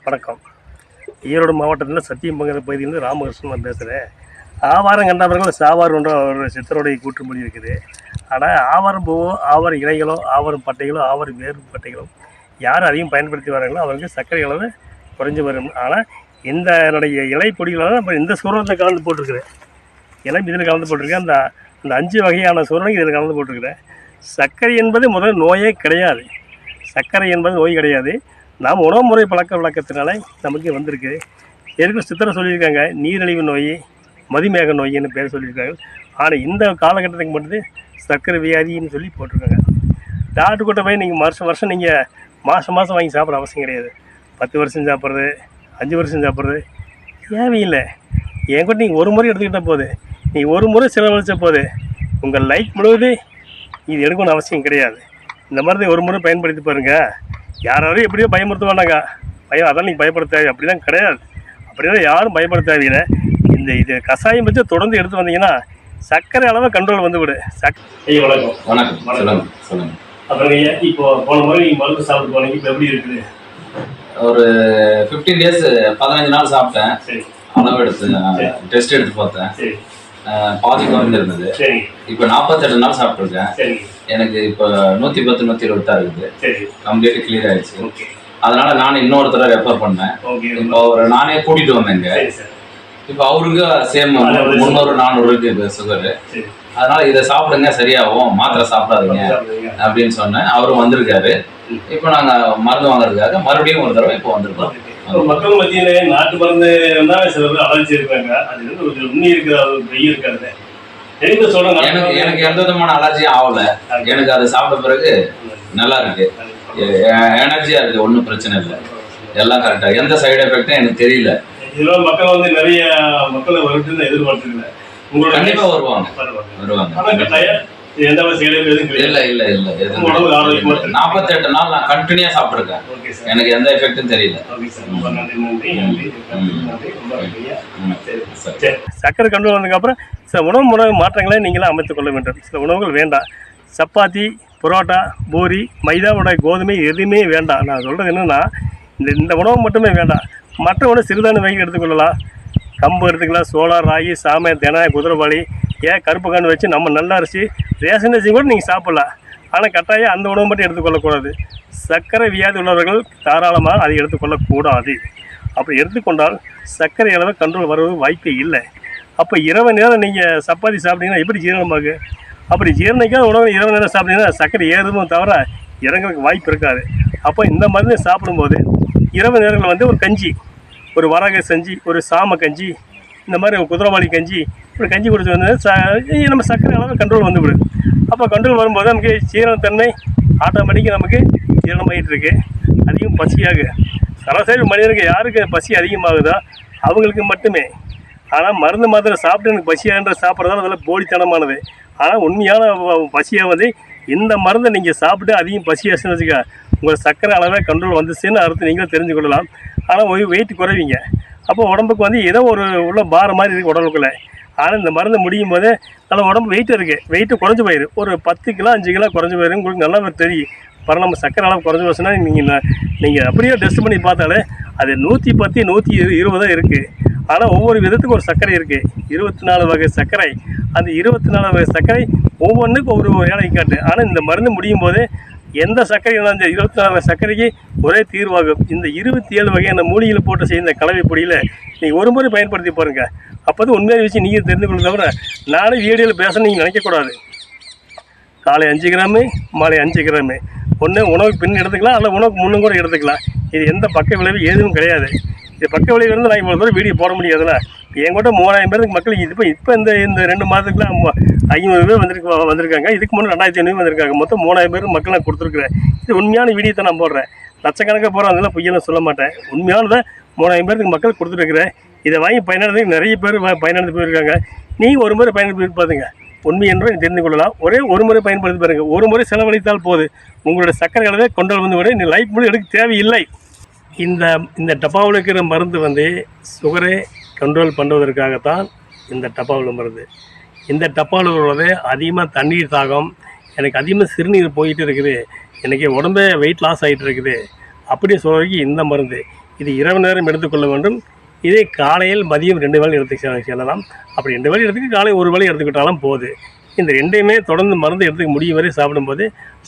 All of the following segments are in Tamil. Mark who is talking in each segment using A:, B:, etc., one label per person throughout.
A: வணக்கம். ஈரோடு மாவட்டத்தில் சத்தியமங்கல பகுதியிலிருந்து ராமகிருஷ்ணன் நான் பேசுகிறேன். ஆவாரம் கண்டவர்கள் சாவார் என்ற ஒரு சித்தருடைய கூற்றுமொழி இருக்குது. ஆனால் ஆவாரம் பூவோ, ஆவாரம் இலைகளோ, ஆவாரம் பட்டைகளோ, ஆவாரம் வேறு பட்டைகளோ யார் அதிகம் பயன்படுத்தி வராங்களோ அவங்களுக்கு சர்க்கரை அளவு குறைஞ்சி வரும். ஆனால் இந்த என்னுடைய இலை பொடிகளால் நம்ம இந்த சூரணத்தை கலந்து போட்டிருக்கிறேன். இலை இதில் கலந்து போட்டிருக்கேன். அந்த அந்த 5 வகையான சூரணம் இதில் கலந்து போட்டிருக்கிறேன். சர்க்கரை என்பது முதல் நோயே கிடையாது. சர்க்கரை என்பது நோய் கிடையாது. நாம் உணவு முறை பழக்க வழக்கத்தினால நமக்கு வந்திருக்கு. ஏற்கனவே சித்தரை சொல்லியிருக்காங்க, நீரிழிவு நோய், மதுமேக நோயின்னு பேர் சொல்லியிருக்காங்க. ஆனால் இந்த காலகட்டத்துக்கு மட்டும் சர்க்கரை வியாதின்னு சொல்லி போட்டிருக்காங்க. டாக்டர் கிட்ட போய் நீங்கள் வருஷம் நீங்கள் மாதம் வாங்கி சாப்பிட்ற அவசியம் கிடையாது. 10 வருஷம் சாப்பிட்றது, 5 வருஷம் சாப்பிட்றது தேவையில்லை. என்கிட்ட நீங்கள் ஒரு முறை எடுத்துக்கிட்டால் போது, நீங்கள் ஒரு முறை செலவழித்த போது உங்கள் லைஃப் முழுவதும் இது எடுக்கணும்னு அவசியம் கிடையாது. இந்த மாதிரி ஒரு முறை பயன்படுத்தி பாருங்கள். யாராரும் எப்படியோ பயமுறுத்த வேண்டாங்க. அதான் நீங்கள் பயப்பட தேவை அப்படிலாம் கிடையாது. அப்படிலாம் யாரும் பயப்பட தேவையில்லை. இது கஷாயம் வச்சு தொடர்ந்து எடுத்து வந்தீங்கன்னா சர்க்கரை அளவை கண்ட்ரோல் வந்து விடு.
B: வணக்கம். சொல்லுங்க.
A: அப்புறம் இப்போ போன முறை நீங்கள் மருந்து சாப்பிட்டு போனீங்க, இப்போ எப்படி இருக்குது?
B: ஒரு 15 டேஸ் 15 நாள் சாப்பிட்டேன். சரி. அளவு எடுத்து டெஸ்ட் எடுத்து பார்த்தேன். சரி. பாதி குறைஞ்சிருந்தது. சரி. இப்போ 48 நாள் சாப்பிட்ருக்கேன். சரி. எனக்கு இப்போ 110 120 இருக்குது. சரி. கம்ப்ளீட் கிளியர் ஆயிடுச்சு. அதனால நான் இன்னொருத்தர ரெஃபர் பண்ணேன். இப்போ நானே கூட்டிட்டு வந்தேங்க. இப்போ அவருக்கு சேம் 300 400 இருக்கு இப்போ சுகரு. அதனால இதை சாப்பிடுங்க சரியாகும், மாத்திரை சாப்பிடாதீங்க அப்படின்னு சொன்னேன். அவரும் வந்திருக்காரு. இப்போ நாங்கள் மருந்து வாங்குறதுக்காக மறுபடியும் ஒரு தடவை இப்போ வந்திருக்கோம்.
A: மக்கள் மத்தியிலே நாட்டு மருந்து சில பேர் அலர்ஜி இருக்காங்க. அது வந்து உண்மை இருக்கிற வெயில் இருக்காது.
B: எனக்கு எந்த விதமான அலர்ஜியும் ஆகல. எனக்கு அதை சாப்பிட்ட பிறகு நல்லா இருக்கு, எனர்ஜியா இருக்கு, ஒன்றும் பிரச்சனை இல்லை, எல்லாம் கரெக்டா, எந்த சைடு எஃபெக்டும் எனக்கு தெரியல.
A: இதெல்லாம் மக்கள் வந்து நிறைய மக்களை வருட்டுன்னு எதிர்பார்த்துருக்கல.
B: கண்டிப்பா வருவாங்க. இல்ல 48 நாள் நான் கண்டினியூா சாப்பிட்டுருக்கேன். எனக்கு எந்த எஃபெக்டும் தெரியல.
A: சர்க்கரை கண்ட்ரோல் வந்ததுக்கு அப்புறம் சில உணவு மாற்றங்களை நீங்களும் அமைத்துக் கொள்ள வேண்டும். சில உணவுகள் வேண்டாம். சப்பாத்தி, புரோட்டா, பூரி, மைதாவோட கோதுமை எதுவுமே வேண்டாம். நான் சொல்றது என்னன்னா, இந்த உணவு மட்டுமே வேண்டாம். மற்ற உணவு சிறுதானிய வகை எடுத்துக்கொள்ளலாம். கம்பு எடுத்துக்கலாம், சோளா, ராகி, சாமை, தெனை, குதிரைவாளி, கருப்பு கன்று வச்சு நம்ம நல்ல அரிசி, ரேஷன் அரிசி கூட நீங்கள் சாப்பிட்லாம். ஆனால் கட்டாயம் அந்த உணவு மட்டும் எடுத்துக்கொள்ளக்கூடாது. சர்க்கரை வியாதி உள்ளவர்கள் தாராளமாக அதை எடுத்துக்கொள்ளக்கூடாது. அப்படி எடுத்துக்கொண்டால் சர்க்கரை அளவு கண்ட்ரோல் வருவது வாய்ப்பே இல்லை. அப்போ இரவு நேரம் நீங்கள் சப்பாத்தி சாப்பிட்டீங்கன்னா எப்படி ஜீரணமாகு? அப்படி ஜீரணிக்காத உணவு இரவு நேரம் சாப்பிட்டீங்கன்னா சர்க்கரை ஏறுமோ தவிர இறங்குறதுக்கு வாய்ப்பு இருக்காது. அப்போ இந்த மருந்து சாப்பிடும்போது இரவு நேரங்களில் வந்து ஒரு கஞ்சி, ஒரு வரகை செஞ்சு, ஒரு சாம கஞ்சி, இந்த மாதிரி ஒரு குதிரைவாளி கஞ்சி, இப்படி கஞ்சி குடிச்சு வந்து நம்ம சர்க்கரை அளவு கண்ட்ரோல் வந்துவிடும். அப்போ கண்ட்ரோல் வரும்போது நமக்கு ஜீரணத்தன்மை ஆட்டோமேட்டிக்காக நமக்கு ஜீரணமாகிட்டு இருக்கு. அதிகம் பசியாக சராசரி மனிதனுக்கு யாருக்கு பசி அதிகமாகுதோ அவங்களுக்கு மட்டுமே. ஆனால் மருந்து மாத்திரை சாப்பிட்டு எனக்கு பசியான்ற சாப்பிட்றதால அதெல்லாம் போலித்தனமானது. ஆனால் உண்மையான பசியை வந்து இந்த மருந்தை நீங்கள் சாப்பிட்டு அதிகம் பசியாச்சுன்னு வச்சுக்க, உங்கள் சர்க்கரை அளவே கண்ட்ரோல் வந்துச்சுன்னு அர்த்தம் நீங்களும் தெரிஞ்சு கொள்ளலாம். ஆனால் வெயிட் குறைவீங்க. அப்போ உடம்புக்கு வந்து ஏதோ ஒரு உள்ள பாரம் மாதிரி இருக்குது உடம்புக்குள்ளே. ஆனால் இந்த மருந்து முடியும் போது நல்லா உடம்பு வெயிட் இருக்குது, வெயிட்டு குறைஞ்சி போயிடும். ஒரு 10 கிலோ 5 கிலோ குறைஞ்சி போயிடும். உங்களுக்கு நல்லா தெரியும். பரவாயில்ல, நம்ம சர்க்கரை அளவு குறைஞ்சி போச்சுன்னா நீங்கள் அப்படியே டெஸ்ட் பண்ணி பார்த்தாலே அது 110 120 தான் இருக்குது. ஆனால் ஒவ்வொரு விதத்துக்கும் ஒரு சர்க்கரை இருக்குது. 24 வகை சர்க்கரை. அந்த 24 வகை சர்க்கரை ஒவ்வொன்றுக்கும் ஒரு வேலை காட்டு. ஆனால் இந்த மருந்து முடியும் போது எந்த சர்க்கரை இருந்தாலும் 24 வகை சர்க்கரைக்கு ஒரே தீர்வாகும். இந்த 27 வகையான மூலிகையில் போட்டு செய்ய இந்த கலவை பொடியில் நீங்கள் ஒரு முறை பயன்படுத்தி பாருங்கள். அப்போ தான் உண்மையான விஷயம் நீங்கள் தெரிந்து கொள்ள தவிர நானே வீடியோவில் பேச நீங்கள் நினைக்கக்கூடாது. காலை 5 கிராமு, மாலை 5 கிராமு, ஒன்று உணவுக்கு பின் எடுத்துக்கலாம், அல்ல உணவுக்கு முன்னும் கூட எடுத்துக்கலாம். இது எந்த பக்க விளைவு எதுவும் கிடையாது. இது பக்க விளைவு இருந்து நான் இவ்வளோ தூரம் வீடியோ போட முடியாதுல்ல. என்கிட்ட 3000 பேருக்கு மக்களுக்கு இப்போ இந்த 2 மாதத்துக்குலாம் 500 பேர் வந்திருக்காங்க. இதுக்கு முன்னே 2500 வந்திருக்காங்க. மொத்தம் 3000 பேருக்கு மக்கள் நான் கொடுத்துருக்குறேன். இது உண்மையான வீடியோ தான் நான் போடுறேன். லட்சக்கணக்காக போகிறதெல்லாம் பொய்யெல்லாம் சொல்ல மாட்டேன். உண்மையானதான் 3000 பேருக்கு மக்கள் கொடுத்துருக்குறேன். இதை வாங்கி பயனடைந்து நிறைய பேர் பயனடைந்து போயிருக்காங்க. நீங்கள் ஒரு முறை பயன்படுத்தி பார்த்துங்க, உண்மை என்று தெரிந்து கொள்ளலாம். ஒரு முறை பயன்படுத்தி பாருங்கள். ஒரு முறை செலவழித்தால் போது உங்களுடைய சர்க்கரை அளவே கொண்டு வந்து விட நீ லைஃப் முழு எடுக்க தேவையில்லை. இந்த டப்பாவில் இருக்கிற மருந்து வந்து சுகரை கண்ட்ரோல் பண்ணுவதற்காகத்தான் இந்த டப்பாவில் மருந்து. இந்த டப்பாவில் உள்ளது அதிகமாக தண்ணீர் தாகம், எனக்கு அதிகமாக சிறுநீர் போயிட்டு இருக்குது, எனக்கு உடம்பே வெயிட் லாஸ் ஆகிட்டு இருக்குது, அப்படி சொல்கிறதுக்கு இந்த மருந்து. இது இரவு நேரம் எடுத்துக்கொள்ள வேண்டும். இதே காலையில் மதியம் 2 வேளை செல்லலாம். அப்படி 2 வேளை எடுத்துக்க காலை 1 வேளை எடுத்துக்கிட்டாலும் போகுது. இந்த 2யுமே தொடர்ந்து மருந்து எடுத்துக்க முடியும் வரை சாப்பிடும்போது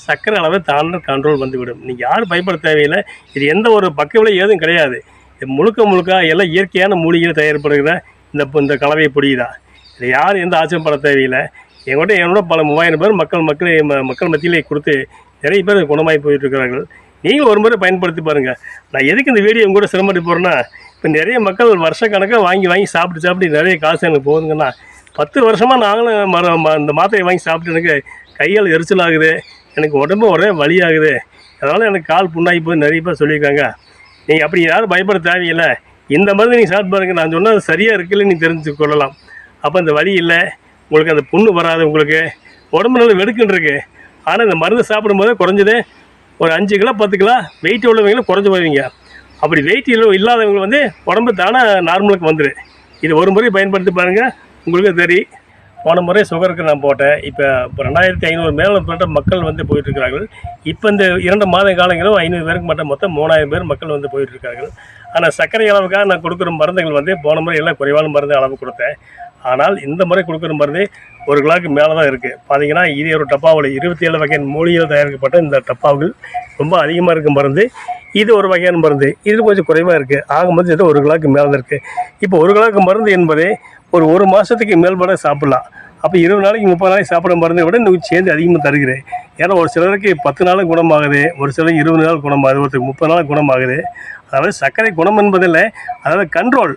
A: சர்க்கரை அளவை தாண்ட கண்ட்ரோல் வந்துவிடும். நீங்கள் யாரும் பயப்பட தேவையில்லை. இது எந்த ஒரு பக்க விலை ஏதும் கிடையாது. இது முழுக்க எல்லாம் இயற்கையான மூலிகையில் தயாரிப்படுகிற இந்த கலவை பொடி தான். இதை யாரும் எந்த ஆச்சரியப்பட தேவையில்லை. என்னோட பல 3000 பேர் மக்கள் மத்தியிலே கொடுத்து நிறைய பேர் குணமாகி போயிட்டுருக்கிறார்கள். நீங்கள் ஒரு முறை பயன்படுத்தி பாருங்கள். நான் எதுக்கு இந்த வீடியோ கூட சிரமப்பட்டு போகிறேன்னா, இப்போ நிறைய மக்கள் வருஷக்கணக்காக வாங்கி சாப்பிட்டு நிறைய காசு எனக்கு போகுதுங்கன்னா, 10 வருஷமாக நாங்களும் இந்த மாத்திரையை வாங்கி சாப்பிட்டு எனக்கு கையால் எரிச்சல் ஆகுது, எனக்கு உடம்பு ஒரே வலி ஆகுது, அதனால் எனக்கு கால் புண்ணாகி போய் நிறைய பேர் சொல்லியிருக்காங்க. நீங்கள் அப்படி யாரும் பயப்பட தேவையில்லை. இந்த மருந்து நீங்கள் சாப்பிட்டு பாருங்கள். நான் சொன்னால் அது சரியாக இருக்குல்ல நீ தெரிஞ்சு கொள்ளலாம். அப்போ இந்த வலி இல்லை, உங்களுக்கு அந்த புண்ணு வராது, உங்களுக்கு உடம்பு நல்லா வெடுக்குன்னு இருக்குது. ஆனால் இந்த மருந்து சாப்பிடும்போது குறைஞ்சது ஒரு 5 கிலோ 10 கிலோ வெயிட் உள்ளவங்களும் குறைஞ்சி போவீங்க. அப்படி வெயிட் இல்லாதவங்க வந்து உடம்பு தானாக நார்மலுக்கு வந்துடும். இது ஒரு முறை பயன்படுத்தி பாருங்கள், உங்களுக்கு தெரியும். போன முறை சுகருக்கு நான் போட்டேன். இப்போ 2500 மேலே மக்கள் வந்து போயிட்டுருக்கிறார்கள். இப்போ இந்த 2 மாத காலங்களும் 500 பேருக்கு மட்டும் மொத்தம் 3000 பேர் மக்கள் வந்து போயிட்டுருக்கார்கள். ஆனால் சர்க்கரை அளவுக்காக நான் கொடுக்குற மருந்துகள் வந்து போன முறை எல்லாம் குறைவான மருந்து அளவு கொடுத்தேன். ஆனால் இந்த முறை கொடுக்குற மருந்து 1 கிலோவுக்கு மேலே தான் இருக்குது. பார்த்தீங்கன்னா இது ஒரு டப்பாவில் 27 வகையான மூலிகையில் தயாரிக்கப்பட்ட இந்த டப்பாவுகள் ரொம்ப அதிகமாக இருக்க மருந்து. இது ஒரு வகையான மருந்து, இது கொஞ்சம் குறைவாக இருக்குது. ஆகும்போது இது 1 கிலோவுக்கு மேலே தான் இருக்குது. இப்போ 1 கிலோவுக்கு மருந்து என்பது ஒரு மாதத்துக்கு மேல்பட சாப்பிட்லாம். அப்போ 20 நாளைக்கு 30 நாளைக்கு சாப்பிட்ற மருந்தை விட இன்னும் சேர்ந்து அதிகமாக தருகிறேன். ஏன்னா ஒரு சிலருக்கு 10 நாளுக்கு குணமாகுது, ஒரு சிலருக்கு 20 நாள் குணமாகுது, ஒருத்தருக்கு 30 நாளுக்கு குணமாகுது. அதாவது சர்க்கரை குணம் என்பதில் அதாவது கண்ட்ரோல்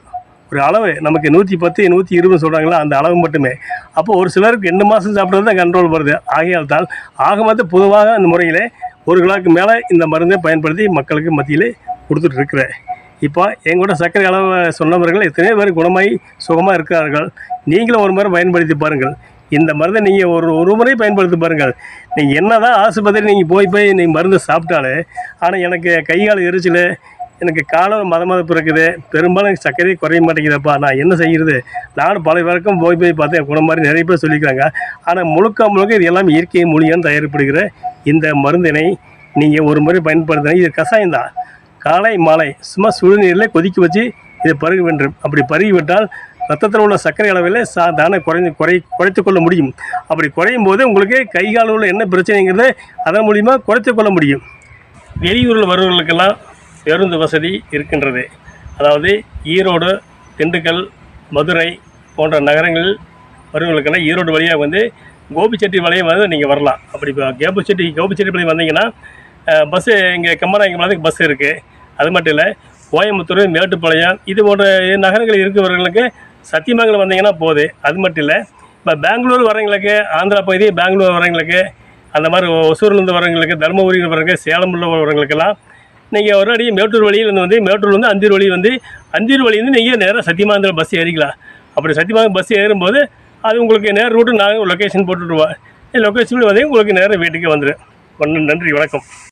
A: ஒரு அளவு, நமக்கு 110 120 சொல்கிறாங்களா அந்த அளவு மட்டுமே. அப்போ ஒரு சிலருக்கு 2 மாதம் சாப்பிட்றது தான் கண்ட்ரோல் வருது. ஆகையால் தான் ஆகமத்து பொதுவாக அந்த முறையில் 1 கிலோவுக்கு மேலே இந்த மருந்தை பயன்படுத்தி மக்களுக்கு மத்தியில் கொடுத்துட்டு இருக்கிறேன். இப்போ எங்கூட சர்க்கரை அளவு சொன்னவர்கள் எத்தனையோ பேர் குணமாகி சுகமாக இருக்கிறார்கள். நீங்களும் ஒரு முறை பயன்படுத்தி பாருங்கள். இந்த மருந்தை நீங்கள் ஒரு முறை பயன்படுத்தி பாருங்கள். நீங்கள் என்ன தான் ஆஸ்பத்திரி நீங்கள் போய் நீங்கள் மருந்து சாப்பிட்டாலே, ஆனால் எனக்கு கை கால் எரிச்சல், எனக்கு காலம் மதமதப்பு இருக்குது, பெரும்பாலும் எனக்கு சர்க்கரையே குறைய மாட்டேங்குதப்பா, நான் என்ன செய்கிறது? நானும் பல பேருக்கும் போய் பார்த்தேன், குணம் மாதிரி நிறைய பேர் சொல்லிக்கிறாங்க. ஆனால் முழுக்க இது எல்லாம் இயற்கை மூலிகையாக தயாரிப்படுகிற இந்த மருந்தினை நீங்கள் ஒரு முறை பயன்படுத்தினா, இது கஷாயம் தான். காலை மாலை சும்மா சுடுநீரில் கொதிக்க வச்சு இதை பருக வேண்டும். அப்படி பருகிவிட்டால் ரத்தத்தில் உள்ள சர்க்கரை அளவில் தானே குறைத்து கொள்ள முடியும். அப்படி குறையும் போது உங்களுக்கு கை காலில் உள்ள என்ன பிரச்சனைங்கிறத அதன் மூலிமா குறைத்து கொள்ள முடியும். வெளியூரில் வருவர்களுக்கெல்லாம் பேருந்து வசதி இருக்கின்றது. அதாவது ஈரோடு, திண்டுக்கல், மதுரை போன்ற நகரங்களில் வருவர்களுக்கெல்லாம் ஈரோடு வழியாக வந்து கோபிச்செட்டிப்பாளையம் வந்து நீங்கள் வரலாம். அப்படி இப்போ கோபிச்செட்டிப்பாளையம் வந்தீங்கன்னா பஸ்ஸு இங்கே கம்மநாயக்கம்பாளையத்துக்கு பஸ் இருக்குது. அது மட்டும் இல்லை, கோயம்புத்தூர், மேட்டுப்பாளையம் இது போன்ற நகரங்கள் இருக்கிறவர்களுக்கு சத்தியமங்கலம் வந்தீங்கன்னா போகுது. அது மட்டும் இல்லை, இப்போ பெங்களூர் வரவங்களுக்கு, ஆந்திரா பகுதி பெங்களூர் வரவங்களுக்கு, அந்த மாதிரி ஒசூர்லேருந்து வரவங்களுக்கு, தருமபுரியில் வரவங்க, சேலம் உள்ள வரவங்களுக்கெல்லாம் நீங்கள் ஒரு அடி மேட்டூர் வழியிலேருந்து வந்து மேட்டூர்லேருந்து அந்தியூர் வழியிலேருந்து நீங்கள் நேராக சத்தியமங்கலம் பஸ் ஏறிக்கலாம். அப்படி சத்தியமங்கலம் பஸ் ஏறும்போது அது உங்களுக்கு நேர ரூட்டு நாங்கள் லொக்கேஷன் போட்டுவிடுவோம். லொக்கேஷன் வந்து உங்களுக்கு நேராக வீட்டுக்கு வந்துடும். நன்றி, வணக்கம்.